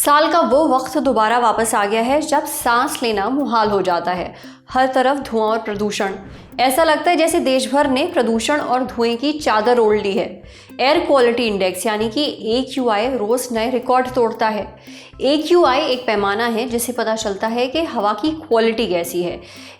साल का वो वक्त दोबारा वापस आ गया है जब सांस लेना मुहाल हो जाता है। हर तरफ धुआं और प्रदूषण। ऐसा लगता है जैसे देश भर ने प्रदूषण और धुएं की चादर ओढ़ ली है। एयर क्वालिटी इंडेक्स यानी कि AQI रोज नए रिकॉर्ड तोड़ता है। AQI एक पैमाना है जिससे पता चलता है कि हवा की क्वालिटी कैसी है।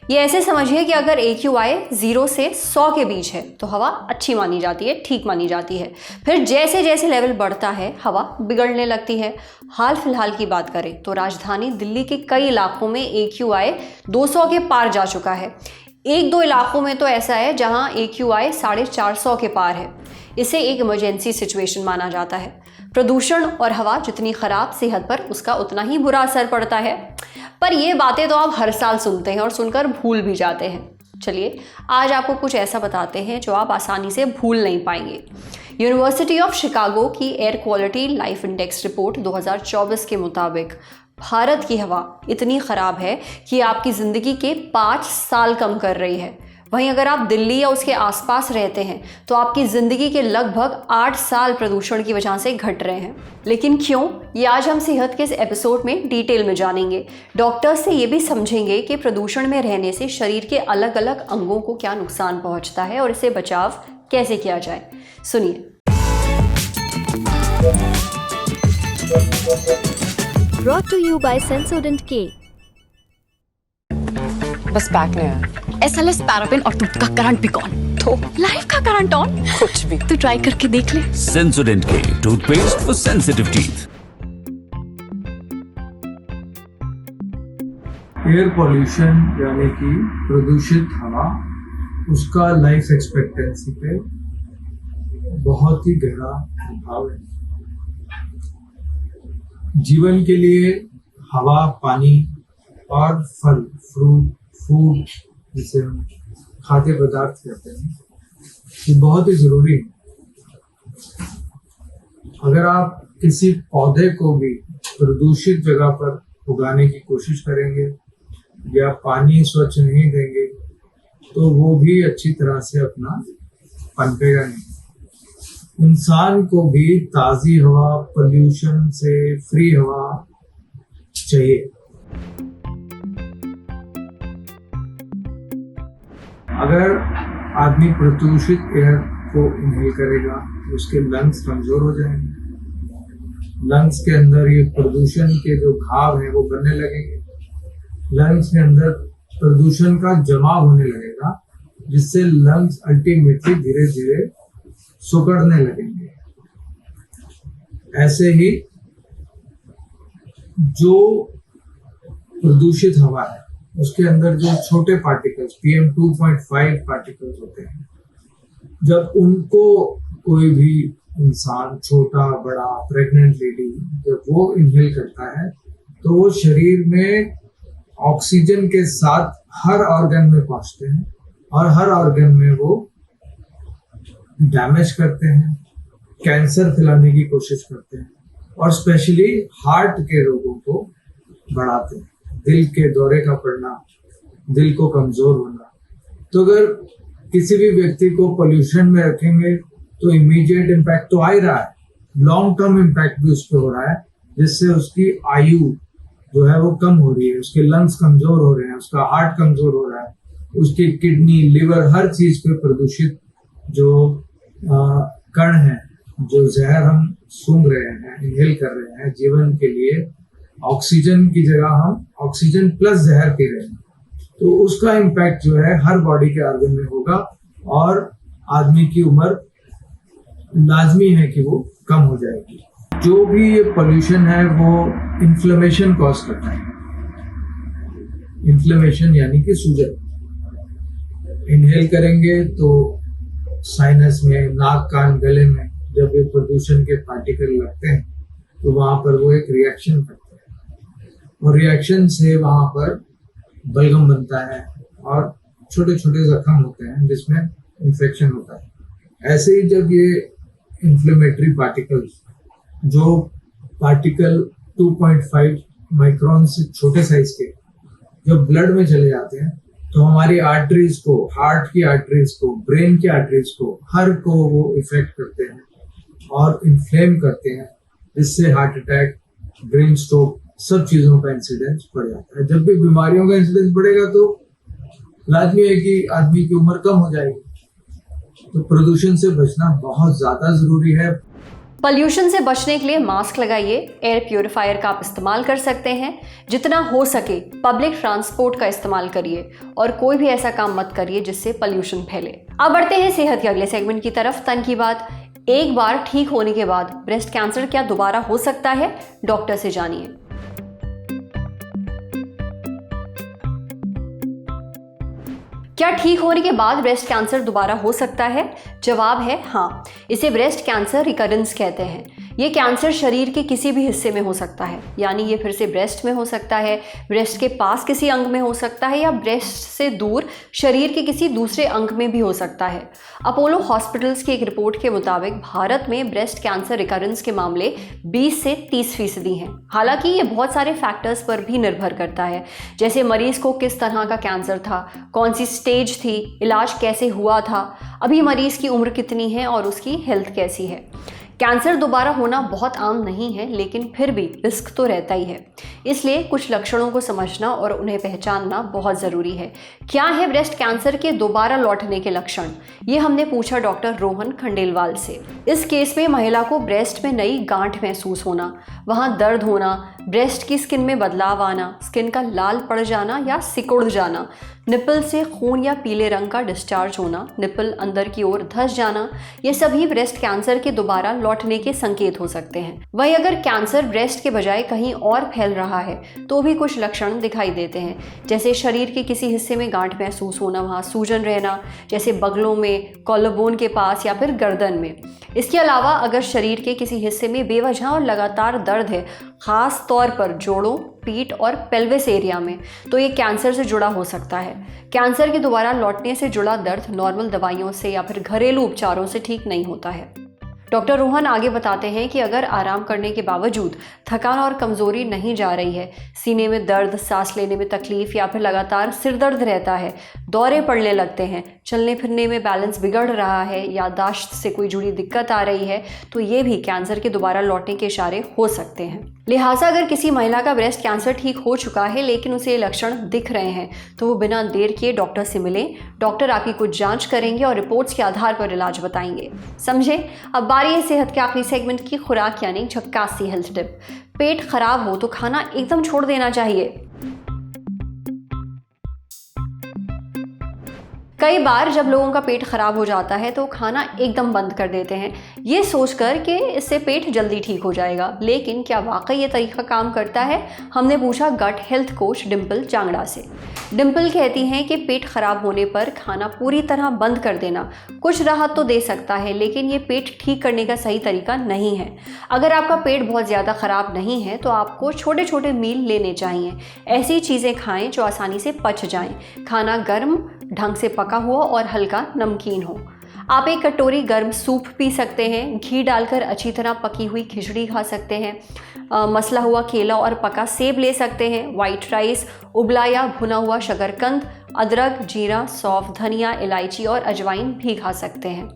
ये ऐसे समझिए कि अगर AQI 0 से 100 के बीच है तो हवा अच्छी मानी जाती है, ठीक मानी जाती है। फिर जैसे जैसे लेवल बढ़ता है हवा बिगड़ने लगती है। हाल फिलहाल की बात करें तो राजधानी दिल्ली के कई इलाकों में AQI 200 के पार जा चुका है। एक दो इलाकों में तो ऐसा है जहां AQI 450 के पार है। इसे एक इमरजेंसी सिचुएशन माना जाता है। प्रदूषण और हवा जितनी खराब, सेहत पर उसका उतना ही बुरा असर पड़ता है। पर ये बातें तो आप हर साल सुनते हैं और सुनकर भूल भी जाते हैं। चलिए आज आपको कुछ ऐसा बताते हैं जो आप आसानी से भूल नहीं पाएंगे। यूनिवर्सिटी ऑफ शिकागो की air quality life index report 2024 के मुताबिक भारत की हवा इतनी खराब है कि आपकी ज़िंदगी के 5 साल कम कर रही है। वहीं अगर आप दिल्ली या उसके आसपास रहते हैं तो आपकी ज़िंदगी के लगभग 8 साल प्रदूषण की वजह से घट रहे हैं। लेकिन क्यों, ये आज हम सेहत के इस एपिसोड में डिटेल में जानेंगे। डॉक्टर्स से ये भी समझेंगे कि प्रदूषण में रहने से शरीर के अलग अलग अंगों को क्या नुकसान पहुंचता है और इससे बचाव कैसे किया जाए। सुनिए। Brought to you by Sensodent K। बस पैक नहीं है। SLS पैराफिन और दूध का करंट भी कौन? तो लाइफ का करंट ऑन। कुछ भी तो ट्राई करके देख ले। Sensodent K toothpaste for sensitive teeth. Air pollution यानी कि प्रदूषित हवा, उसका लाइफ एक्सपेक्टेंसी पे बहुत ही गहरा प्रभाव है। जीवन के लिए हवा, पानी और फल, फ्रूट, फूड जिसे हम खाद्य पदार्थ कहते हैं, ये बहुत ही जरूरी है। अगर आप किसी पौधे को भी प्रदूषित जगह पर उगाने की कोशिश करेंगे या पानी स्वच्छ नहीं देंगे तो वो भी अच्छी तरह से अपना पनपेगा नहीं। इंसान को भी ताजी हवा, पोल्यूशन से फ्री हवा चाहिए। अगर आदमी प्रदूषित एयर को इनहेल करेगा तो उसके लंग्स कमजोर हो जाएंगे। लंग्स के अंदर ये प्रदूषण के जो घाव हैं वो बनने लगेंगे। लंग्स के अंदर प्रदूषण का जमाव होने लगेगा जिससे लंग्स अल्टीमेटली धीरे धीरे सिकुड़ने लगेंगे। ऐसे ही जो प्रदूषित हवा है उसके अंदर जो छोटे पार्टिकल्स PM2.5 पार्टिकल्स होते हैं, जब उनको कोई भी इंसान, छोटा बड़ा, प्रेग्नेंट लेडी, जब वो इनहेल करता है तो वो शरीर में ऑक्सीजन के साथ हर ऑर्गन में पहुंचते हैं और हर ऑर्गन में वो डैमेज करते हैं, कैंसर फैलाने की कोशिश करते हैं और स्पेशली हार्ट के रोगों को बढ़ाते हैं। दिल के दौरे का पड़ना, दिल को कमजोर होना। तो अगर किसी भी व्यक्ति को पोल्यूशन में रखेंगे तो इमीडिएट इम्पैक्ट तो आ ही रहा है, लॉन्ग टर्म इम्पैक्ट भी उस पर हो रहा है जिससे उसकी आयु जो है वो कम हो रही है, उसके लंग्स कमजोर हो रहे हैं, उसका हार्ट कमजोर हो रहा है, उसकी किडनी, लिवर, हर चीज पे प्रदूषित जो कण है, जो जहर हम सूंघ रहे हैं, इनहेल कर रहे हैं, जीवन के लिए ऑक्सीजन की जगह हम ऑक्सीजन प्लस जहर पी रहे हैं, तो उसका इम्पैक्ट जो है हर बॉडी के ऑर्गन में होगा और आदमी की उम्र लाजमी है कि वो कम हो जाएगी। जो भी ये पोल्यूशन है वो इन्फ्लेमेशन कॉज करता है। इन्फ्लेमेशन यानी कि सूजन। इनहेल करेंगे तो साइनस में, नाक, कान, गले में जब ये प्रदूषण के पार्टिकल लगते हैं तो वहां पर वो एक रिएक्शन करते हैं और रिएक्शन से वहां पर बलगम बनता है और छोटे छोटे जख्म होते हैं जिसमें इन्फेक्शन होता है। ऐसे ही जब ये इन्फ्लेमेटरी पार्टिकल्स, जो पार्टिकल 2.5 माइक्रोन से छोटे साइज के, जब ब्लड में चले जाते हैं तो हमारी आर्टरीज को, हार्ट की आर्टरीज को, ब्रेन की आर्टरीज को, हर को वो इफेक्ट करते हैं और इन्फ्लेम करते हैं, जिससे हार्ट अटैक, ब्रेन स्ट्रोक, सब चीजों का इंसिडेंस बढ़ जाता है। जब भी बीमारियों का इंसिडेंस बढ़ेगा तो लाजमी है कि आदमी की उम्र कम हो जाएगी। तो प्रदूषण से बचना बहुत ज्यादा जरूरी है। पॉल्यूशन से बचने के लिए मास्क लगाइए, एयर प्योरीफायर का आप इस्तेमाल कर सकते हैं, जितना हो सके पब्लिक ट्रांसपोर्ट का इस्तेमाल करिए और कोई भी ऐसा काम मत करिए जिससे पॉल्यूशन फैले। अब बढ़ते हैं सेहत के अगले सेगमेंट की तरफ। तन की बात। एक बार ठीक होने के बाद ब्रेस्ट कैंसर क्या दोबारा हो सकता है? डॉक्टर से जानिए। क्या ठीक होने के बाद ब्रेस्ट कैंसर दोबारा हो सकता है? जवाब है हाँ। इसे ब्रेस्ट कैंसर रिकरेंस कहते हैं। ये कैंसर शरीर के किसी भी हिस्से में हो सकता है, यानी ये फिर से ब्रेस्ट में हो सकता है, ब्रेस्ट के पास किसी अंग में हो सकता है या ब्रेस्ट से दूर शरीर के किसी दूसरे अंग में भी हो सकता है। अपोलो हॉस्पिटल्स की एक रिपोर्ट के मुताबिक भारत में ब्रेस्ट कैंसर रिकरेंस के मामले 20 से 30% हैं। हालांकि ये बहुत सारे फैक्टर्स पर भी निर्भर करता है, जैसे मरीज को किस तरह का कैंसर था, कौन सी स्टेज थी, इलाज कैसे हुआ था, अभी मरीज की उम्र कितनी है और उसकी हेल्थ कैसी है। कैंसर दोबारा होना बहुत आम नहीं है, लेकिन फिर भी रिस्क तो रहता ही है। इसलिए कुछ लक्षणों को समझना और उन्हें पहचानना बहुत ज़रूरी है। क्या है ब्रेस्ट कैंसर के दोबारा लौटने के लक्षण? ये हमने पूछा डॉक्टर रोहन खंडेलवाल से। इस केस में महिला को ब्रेस्ट में नई गांठ महसूस होना, वहाँ दर्द होना, ब्रेस्ट की स्किन में बदलाव आना, स्किन का लाल पड़ जाना या सिकुड़ जाना, निपल से खून या पीले रंग का डिस्चार्ज होना, निपल अंदर की ओर धंस जाना, ये सभी ब्रेस्ट कैंसर के दोबारा लौटने के संकेत हो सकते हैं। वहीं अगर कैंसर ब्रेस्ट के बजाय कहीं और फैल रहा है तो भी कुछ लक्षण दिखाई देते हैं, जैसे शरीर के किसी हिस्से में गांठ महसूस होना, वहाँ सूजन रहना, जैसे बगलों में, कॉलरबोन के पास या फिर गर्दन में। इसके अलावा अगर शरीर के किसी हिस्से में बेवजह और लगातार दर्द है, खास तौर पर जोड़ों, पीठ और पेल्विस एरिया में, तो ये कैंसर से जुड़ा हो सकता है। कैंसर के दोबारा लौटने से जुड़ा दर्द नॉर्मल दवाइयों से या फिर घरेलू उपचारों से ठीक नहीं होता है। डॉक्टर रोहन आगे बताते हैं कि अगर आराम करने के बावजूद थकान और कमजोरी नहीं जा रही है, सीने में दर्द, सांस लेने में तकलीफ या फिर लगातार सिर दर्द रहता है, दौरे पड़ने लगते हैं, चलने फिरने में बैलेंस बिगड़ रहा है, याददाश्त से कोई जुड़ी दिक्कत आ रही है, तो ये भी कैंसर के दोबारा लौटने के इशारे हो सकते हैं। लिहाजा अगर किसी महिला का ब्रेस्ट कैंसर ठीक हो चुका है लेकिन उसे ये लक्षण दिख रहे हैं तो वो बिना देर किए डॉक्टर से मिलें। डॉक्टर आपकी कुछ जांच करेंगे और रिपोर्ट्स के आधार पर इलाज बताएंगे। समझे? अब बारी है सेहत के आखिरी सेगमेंट की, खुराक यानी झक्कासी हेल्थ टिप। पेट खराब हो तो खाना एकदम छोड़ देना चाहिए। कई बार जब लोगों का पेट खराब हो जाता है तो खाना एकदम बंद कर देते हैं, ये सोचकर कि इससे पेट जल्दी ठीक हो जाएगा। लेकिन क्या वाकई ये तरीका काम करता है? हमने पूछा गट हेल्थ कोच डिम्पल चांगड़ा से। डिम्पल कहती हैं कि पेट खराब होने पर खाना पूरी तरह बंद कर देना कुछ राहत तो दे सकता है, लेकिन ये पेट ठीक करने का सही तरीका नहीं है। अगर आपका पेट बहुत ज़्यादा ख़राब नहीं है तो आपको छोटे छोटे मील लेने चाहिए। ऐसी चीज़ें खाएं जो आसानी से पच जाएं। खाना गर्म, ढंग से पका हुआ और हल्का नमकीन हो। आप एक कटोरी गर्म सूप पी सकते हैं। घी डालकर अच्छी तरह पकी हुई खिचड़ी खा सकते हैं। मसला हुआ केला और पका सेब ले सकते हैं। वाइट राइस, उबला या भुना हुआ शकरकंद, अदरक, जीरा, सौंफ, धनिया, इलायची और अजवाइन भी खा सकते हैं।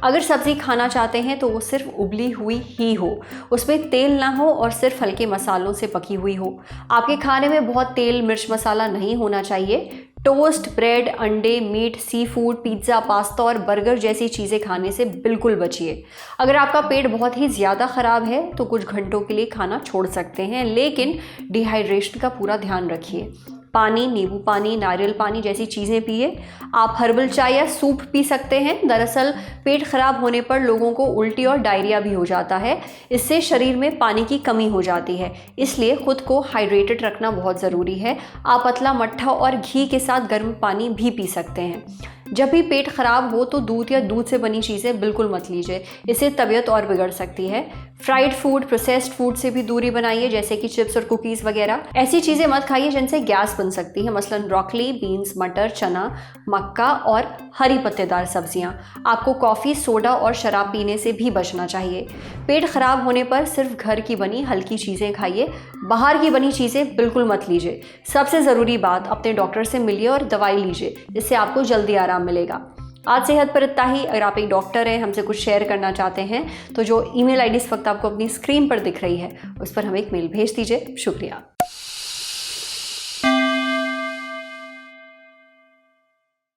अगर सब्ज़ी खाना चाहते हैं तो वो सिर्फ उबली हुई ही हो, उसमें तेल ना हो और सिर्फ हल्के मसालों से पकी हुई हो। आपके खाने में बहुत तेल, मिर्च, मसाला नहीं होना चाहिए। टोस्ट, ब्रेड, अंडे, meet, sea food, pizza, pasta और बर्गर जैसी चीज़ें खाने से बिल्कुल बचिए। अगर आपका पेट बहुत ही ज़्यादा ख़राब है तो कुछ घंटों के लिए खाना छोड़ सकते हैं, लेकिन डिहाइड्रेशन का पूरा ध्यान रखिए। पानी, नींबू पानी, नारियल पानी जैसी चीज़ें पिए। आप हर्बल चाय या सूप पी सकते हैं। दरअसल पेट खराब होने पर लोगों को उल्टी और डायरिया भी हो जाता है। इससे शरीर में पानी की कमी हो जाती है, इसलिए खुद को हाइड्रेटेड रखना बहुत ज़रूरी है। आप पतला मट्ठा और घी के साथ गर्म पानी भी पी सकते हैं। जब भी पेट खराब हो तो दूध या दूध से बनी चीज़ें बिल्कुल मत लीजिए, इससे तबीयत और बिगड़ सकती है। फ्राइड फूड, प्रोसेस्ड फूड से भी दूरी बनाइए, जैसे कि चिप्स और कुकीज़ वगैरह। ऐसी चीज़ें मत खाइए जिनसे गैस बन सकती है, मसलन ब्रोकली, बीन्स, मटर, चना, मक्का और हरी पत्तेदार सब्जियां। आपको कॉफ़ी, सोडा और शराब पीने से भी बचना चाहिए। पेट खराब होने पर सिर्फ घर की बनी हल्की चीज़ें खाइए, बाहर की बनी चीज़ें बिल्कुल मत लीजिए। सबसे ज़रूरी बात, अपने डॉक्टर से मिलिए और दवाई लीजिए, जिससे आपको जल्दी आराम मिलेगा। आज सेहत पर इतना ही। अगर आप एक डॉक्टर हैं, हमसे कुछ शेयर करना चाहते हैं तो जो ईमेल आईडी इस वक्त आपको अपनी स्क्रीन पर दिख रही है उस पर हमें एक मेल भेज दीजिए। शुक्रिया।